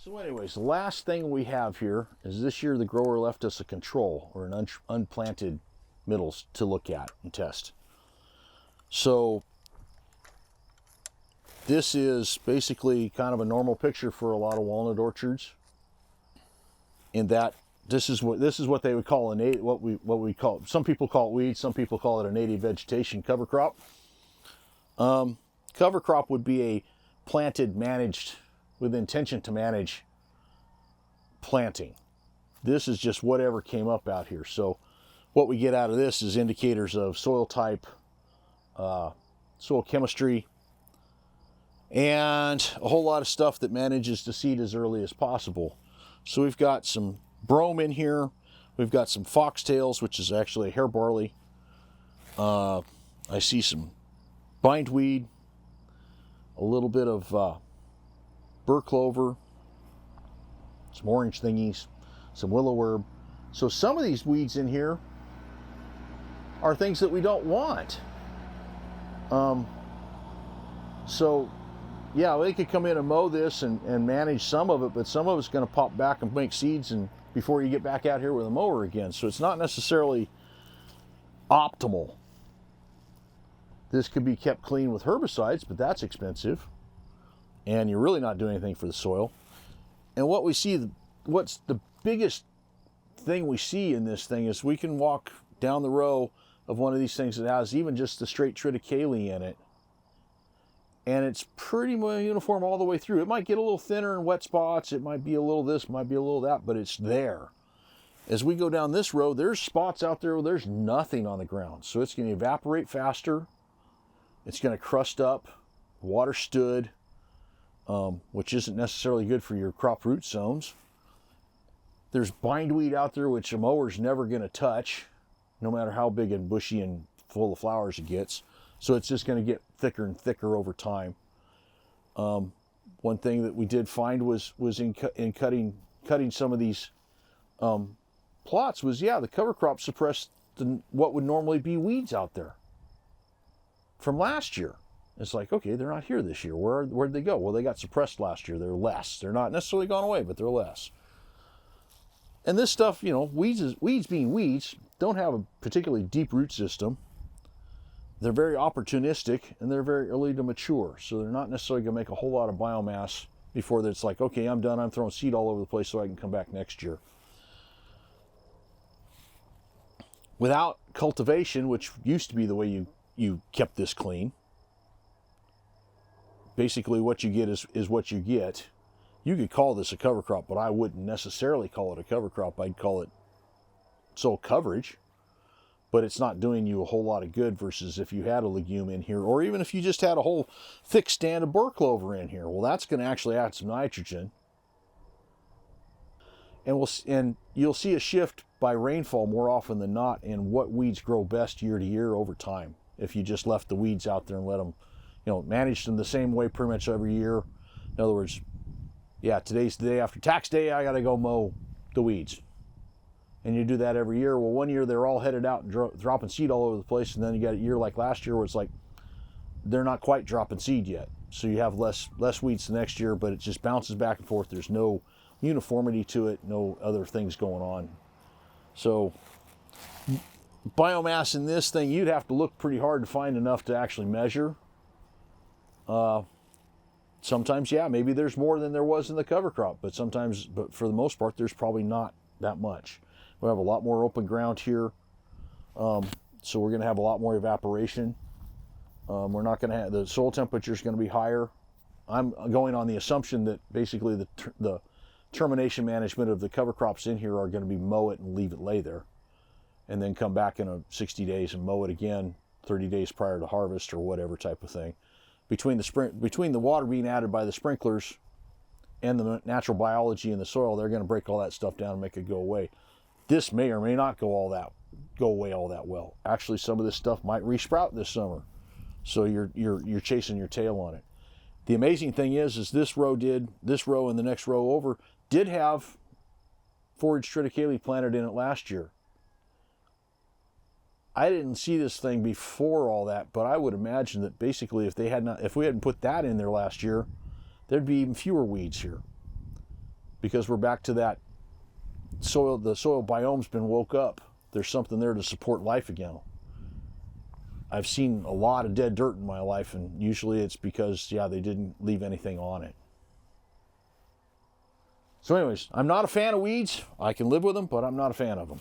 So anyways, the last thing we have here is this year the grower left us a control or an unplanted middles to look at and test. So this is basically kind of a normal picture for a lot of walnut orchards, in that this is what they would call a native, what we call, some people call it weeds, some people call it a native vegetation cover crop. Cover crop would be a planted, managed, with intention to manage planting. This is just whatever came up out here. So what we get out of this is indicators of soil type, soil chemistry, and a whole lot of stuff that manages to seed as early as possible. So we've got some brome in here. We've got some foxtails, which is actually a hair barley. I see some bindweed, a little bit of burr clover, some orange thingies, some willow herb. So some of these weeds in here are things that we don't want. So yeah, they could come in and mow this and manage some of it, but some of it's going to pop back and make seeds and before you get back out here with a mower again. So it's not necessarily optimal. This could be kept clean with herbicides, but that's expensive. And you're really not doing anything for the soil. And what we see, what's the biggest thing we see in this thing is we can walk down the row of one of these things that has even just the straight triticale in it. And it's pretty uniform all the way through. It might get a little thinner in wet spots. It might be a little this, might be a little that, but it's there. As we go down this road, there's spots out there where there's nothing on the ground. So it's going to evaporate faster. It's going to crust up, water stood, which isn't necessarily good for your crop root zones. There's bindweed out there, which a mower's never going to touch, no matter how big and bushy and full of flowers it gets. So it's just going to get thicker and thicker over time. One thing that we did find was in cutting some of these plots was, yeah, the cover crop suppressed what would normally be weeds out there from last year. It's like, okay, they're not here this year. Where'd they go? Well, they got suppressed last year. They're less. They're not necessarily gone away, but they're less. And this stuff, you know, weeds being weeds, don't have a particularly deep root system. They're very opportunistic and they're very early to mature. So they're not necessarily going to make a whole lot of biomass before it's like, okay, I'm done. I'm throwing seed all over the place so I can come back next year. Without cultivation, which used to be the way you kept this clean, basically what you get is what you get. You could call this a cover crop, but I wouldn't necessarily call it a cover crop. I'd call it soil coverage. But it's not doing you a whole lot of good versus if you had a legume in here, or even if you just had a whole thick stand of burr clover in here. Well, that's going to actually add some nitrogen. And you'll see a shift by rainfall more often than not in what weeds grow best year to year over time. If you just left the weeds out there and let them, you know, managed them the same way pretty much every year. In other words, yeah, today's the day after tax day, I got to go mow the weeds. And you do that every year. Well, one year they're all headed out and dropping seed all over the place, and then you got a year like last year where it's like they're not quite dropping seed yet. So you have less weeds the next year, but it just bounces back and forth. There's no uniformity to it, no other things going on. So biomass in this thing, you'd have to look pretty hard to find enough to actually measure. Sometimes, yeah, maybe there's more than there was in the cover crop, but for the most part, there's probably not that much. We have a lot more open ground here, so we're going to have a lot more evaporation. We're not going to have, the soil temperature is going to be higher. I'm going on the assumption that basically the termination management of the cover crops in here are going to be mow it and leave it lay there, and then come back in 60 days and mow it again 30 days prior to harvest or whatever type of thing. Between the water being added by the sprinklers and the natural biology in the soil, they're going to break all that stuff down and make it go away. This may or may not go away all that well. Actually, some of this stuff might resprout this summer, so you're chasing your tail on it. The amazing thing is this row and the next row over did have forage triticale planted in it last year. I didn't see this thing before all that, but I would imagine that basically if we hadn't put that in there last year, there'd be even fewer weeds here. because we're back to that soil. The soil biome's been woke up. There's something there to support life again. I've seen a lot of dead dirt in my life, and usually it's because, yeah, they didn't leave anything on it. So anyways, I'm not a fan of weeds. I can live with them, but I'm not a fan of them.